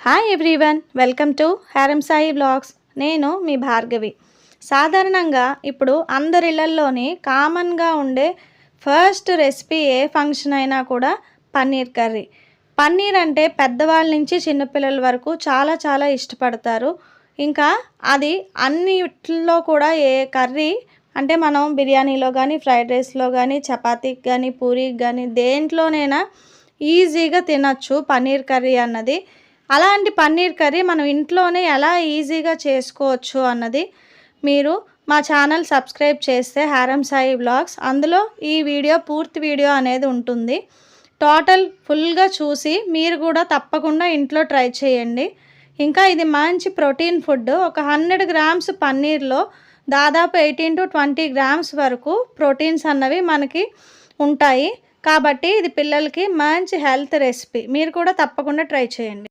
Hi everyone, welcome to హారం Sai blogs. నేను మీ భార్గవి. సాధారణంగా ఇప్పుడు అందరి ఇళ్లల్లోని కామన్గా ఉండే ఫస్ట్ రెసిపీ ఏ ఫంక్షన్ అయినా కూడా పన్నీర్ కర్రీ. పన్నీర్ అంటే పెద్దవాళ్ళ నుంచి చిన్నపిల్లల వరకు చాలా చాలా ఇష్టపడతారు. ఇంకా అది అన్నిట్లో కూడా ఏ కర్రీ అంటే మనం బిర్యానీలో కానీ, ఫ్రైడ్ రైస్లో కానీ, చపాతీకి కానీ, పూరీకి కానీ దేంట్లోనైనా ఈజీగా తినచ్చు పన్నీర్ కర్రీ అన్నది. అలాంటి పన్నీర్ కర్రీ మనం ఇంట్లోనే ఎలా ఈజీగా చేసుకోవచ్చు అన్నది మీరు మా ఛానల్ సబ్స్క్రైబ్ చేస్తే హారం సాయి బ్లాగ్స్, అందులో ఈ వీడియో పూర్తి వీడియో అనేది ఉంటుంది. టోటల్ ఫుల్గా చూసి మీరు కూడా తప్పకుండా ఇంట్లో ట్రై చేయండి. ఇంకా ఇది మంచి ప్రోటీన్ ఫుడ్. ఒక 100 గ్రామ్స్ పన్నీర్లో దాదాపు 18 to 20 గ్రామ్స్ వరకు ప్రోటీన్స్ అన్నవి మనకి ఉంటాయి. కాబట్టి ఇది పిల్లలకి మంచి హెల్త్ రెసిపీ. మీరు కూడా తప్పకుండా ట్రై చేయండి.